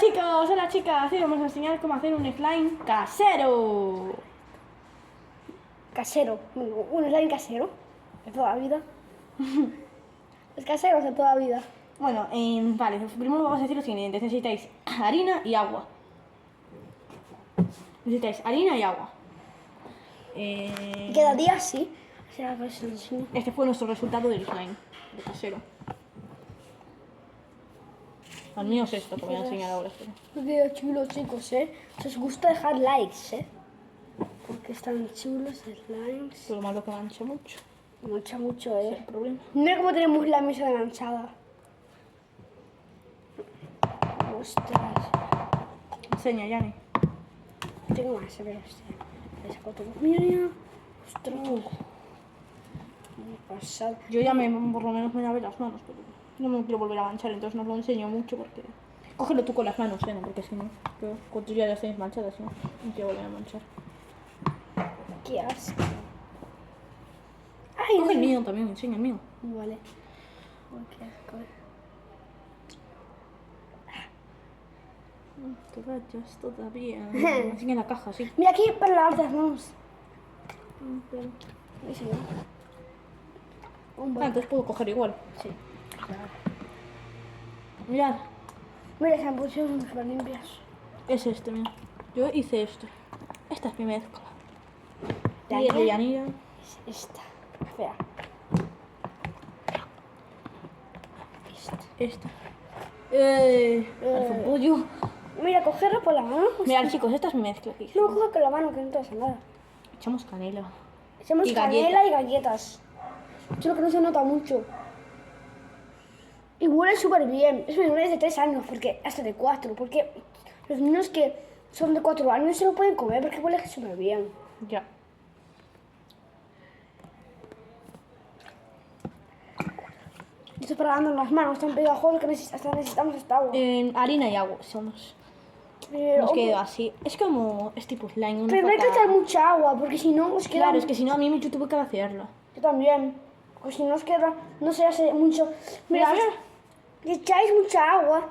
chicos, hola chicas, hoy vamos a enseñar cómo hacer un slime casero. Casero, un slime casero de toda la vida. Es casero de toda la vida. Bueno, vale, primero vamos a decir lo siguiente, necesitáis harina y agua. Necesitáis harina y agua. Quedaría así. O sea, pues, sí. Este fue nuestro resultado del slime, de casero. Al mío es esto que voy a enseñar ahora. Espera. Qué chulos, chicos, Si os gusta, dejar likes, Porque están chulos slimes. Lo malo que mancha mucho. Mancha mucho, Ese es el problema. Mira cómo tenemos la mesa de manchada. Ostras. Enseña, Yani. Tengo más, pero le saco todo. Mira. Ostras. Pasado. Yo ya por lo menos me lavé las manos, pero no me quiero volver a manchar, entonces no os lo enseño mucho porque... Cógelo tú con las manos, ¿no? Porque si no, yo con tú ya las tenéis manchadas, ¿no? No quiero volver a manchar. Qué asco. Ay, Coge el mío también, enseña el mío. Vale. Oh, qué asco. Te rayas todavía. Enseña la caja, sí. Mira aquí para lavarte las manos. Ahí sí, Entonces puedo coger igual. Sí, claro. Mirad, Mira, se han puesto súper limpias. es este, mira. Yo hice esto. Esta es mi mezcla. La Y es de mía Yanira. es esta. Espera. Esta. Parece un pollo. Mira, cogerlo por la mano. Mirad, chicos, esta es mi mezcla que hice. No, coge con la mano, que no te pasa nada. Echamos canela. Echamos Y canela y galletas. Solo que no se nota mucho. Y huele súper bien. Es menores de 3 años, porque hasta de 4. Porque los niños que son de 4 años se lo pueden comer porque huele súper bien. Ya. Estoy parando las manos, están pegajosos que necesitamos esta agua. Harina y agua somos. Pero, Nos quedó así. Es como, es tipo slime. Una pero no hay que pata- echar mucha agua, porque si no os queda... Claro, es que si no a mí yo tuve que hacerlo. Yo también. Porque si no os queda, no se hace mucho... Mira, Mira, si echáis mucha agua,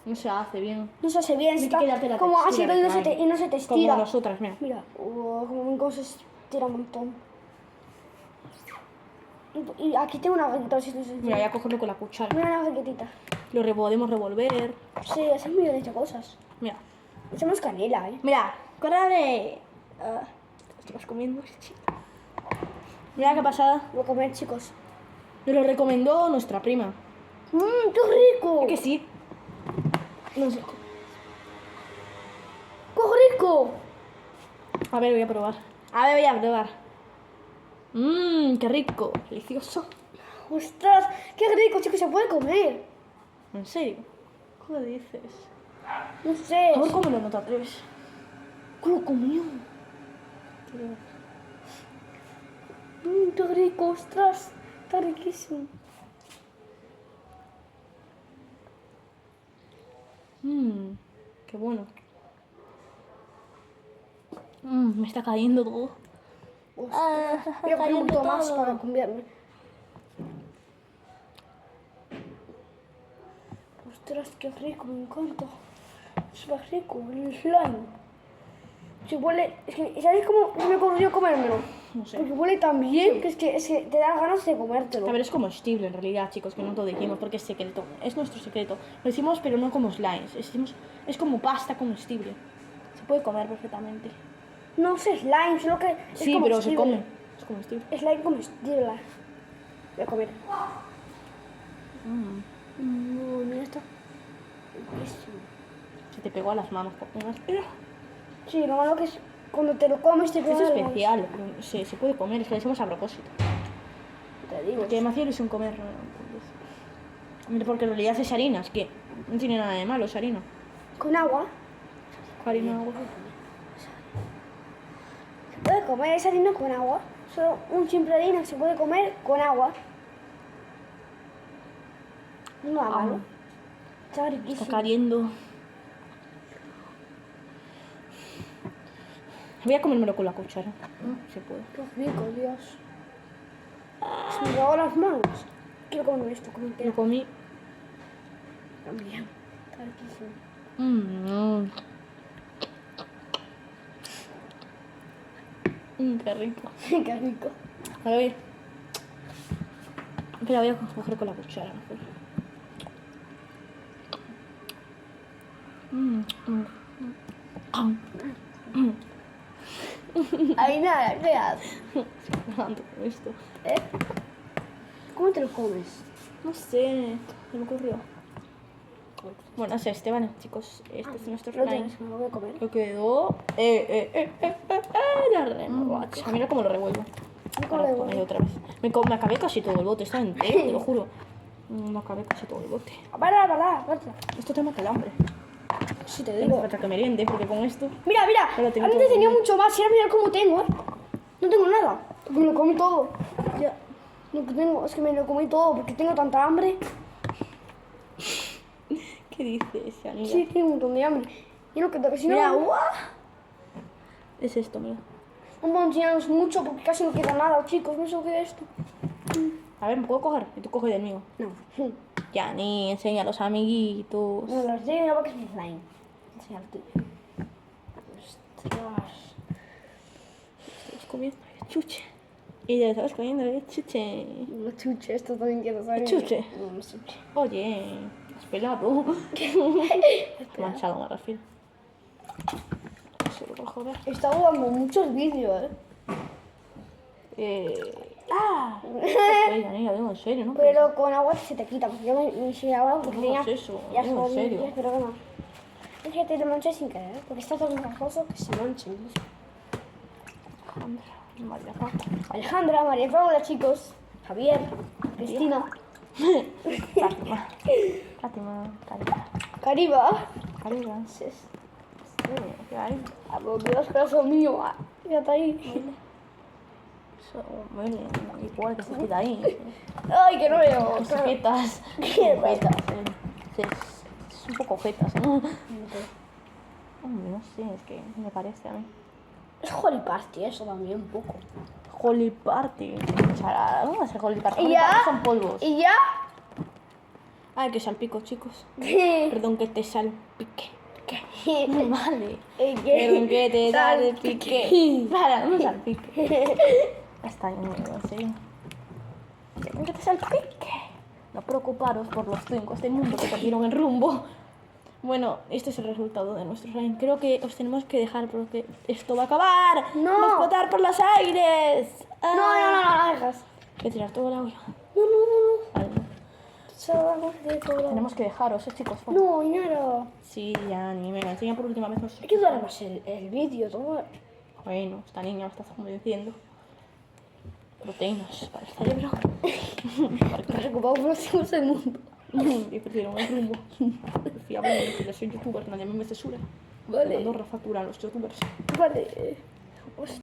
No se hace bien. no se hace bien. Hay que Está quedarte la como textura ácido y de slime. no se te estira. Como nosotras, mira. Mira, como se estira un montón. Y aquí tengo una galletita. Mira, voy a cogerlo con la cuchara. Mira una galletita. Lo podemos revolver. Sí, esas muy bien hechas cosas. Mira. Echamos canela, Mira, ¡corre! Estamos comiendo. Mira qué pasada. Voy a comer, chicos. Nos lo recomendó nuestra prima. ¡Qué rico! ¿Es que sí? No sé. ¡Qué rico! A ver, voy a probar. Qué rico. Delicioso. ¡Ostras! ¡Qué rico, chicos! Se puede comer. ¿En serio? ¿Cómo dices? No sé. A ver cómo no te atreves. ¿Cómo comió? ¡Qué rico! ¡Ostras! Está riquísimo. Qué bueno. Me está cayendo todo. Ostras. Voy a comer un poquito más para cambiarme. Ostras, qué rico, me encanta. Es súper rico, el slime. Se huele... Es que, ¿sabéis cómo me ocurrió comérmelo? No sé. Porque huele tan bien que es que te da ganas de comértelo. A ver, es comestible en realidad, chicos, que no te dijimos porque es secreto. Es nuestro secreto. Lo decimos, pero no como slimes. Es como pasta comestible. Se puede comer perfectamente. No sé, slime, solo que es Sí, pero se comestible. come. Es comestible. Slime comestible. Voy a comer. Mira esto. Riquísimo. Se te pegó a las manos. Sí, lo malo que es cuando te lo comes te Es queda algo. especial. Se puede comer. Es que lo hacemos a propósito. Te digo. Porque demasiado es un comer. Mira, porque en realidad es harina. Es que no tiene nada de malo, es harina. Con agua. Harina, agua. Se puede comer esa harina con agua. Solo un simple harina se puede comer con agua. No da malo. Está riquísimo. Está cayendo. Voy a comérmelo con la cuchara. Se puede. Qué rico, Dios. Se me lavó las manos. Quiero comer esto, como Lo entero. comí. También. Está riquísimo. Qué rico. Qué rico. A ver. Espera, voy a coger con la cuchara mejor. Hay nada, ¿qué haces? Tanto con esto. ¿Eh? ¿Cómo te lo comes? No sé, se me ocurrió. Bueno, es este, vale, chicos. Este es nuestro Lo slime. tienes, me lo voy a comer. Lo quedó. La remolacha. Mira cómo lo revuelvo. ¿Cómo lo Para revuelves? ponerlo otra vez. Me acabé casi todo el bote, está entero, te lo juro. Me acabé casi todo el bote. Para. Esto te mata el hambre. Sí, te Tengo digo. falta que meriende, porque con esto. Mira, Pero tengo antes todo tenía comido. mucho más y ahora mira cómo tengo, No tengo nada. Me lo comí todo. Ya. Lo que tengo es que me lo comí todo porque tengo tanta hambre. ¿Qué dices, amiga? Sí, tengo un montón de hambre. Y lo que si Mira, no, es esto, mira. vamos a enseñaros mucho porque casi no queda nada, chicos. No sé qué es esto. A ver, ¿me puedo coger? Y tú coges del mío. No. Ya, ni enseña a los amiguitos. No, los de porque es mi slime. Enseñar tú. Ostras. Estás comiendo chuche. Y ya estabas comiendo chuche. No chuche, esto también quiero saber. Chuche. No, chuche. Oye, has pelado. Manchado me refiero. Solo por joder. He estado dando muchos vídeos, Oye, Anita, digo en serio, ¿no? Pero con agua se te quita, porque yo me hice agua porque No tenía... hagas eso, ya digo en son serio. días, pero bueno. Es que te lo manché sin querer, porque está tan grasoso que se mancha. Alejandra, María Paula. Alejandra, María Paula, chicos. Javier, Cristina, Fátima. Fátima, Cariba. Cariba. ¿Qué hay? Ah, por Dios, corazón mío. Ya está ahí. Eso, bueno, igual que se queda ahí. Ay, que no veo. Las jetas. ¿Qué Jetas, es un poco jetas, ¿no? Hombre, no sé, es que me parece a mí. Es Holy Party, eso también un poco. Holy Party. Charada, ¿cómo va a ser Holy Party? ¿Y Holy ya? Party son polvos. ¿Y ya? Ay, que salpico, chicos. ¿Qué? Perdón que te salpique. ¿Qué? Vale. Perdón que te salpique. Para, no salpique. Está bien, en serio. Perdón que te salpique. No preocuparos por los 5 de este mundo que perdieron el rumbo. Bueno, este es el resultado de nuestro slime. Creo que os tenemos que dejar porque esto va a acabar. No. Va a explotar por los aires. No dejas. Voy a tirar todo el agua. No. Vale, no. Solo de todo. Tenemos que dejaros, chicos. No, Inara. Sí, ya, ni me enseña por última vez. Hay que durar más el vídeo, todo. Bueno, esta niña me está convenciendo. Proteínas para el cerebro. Para que Preocupado por los hijos del mundo. y perdieron el rumbo. Fiable, que yo soy youtuber, nadie me censura. Vale. Andorra facturan los youtubers. Vale.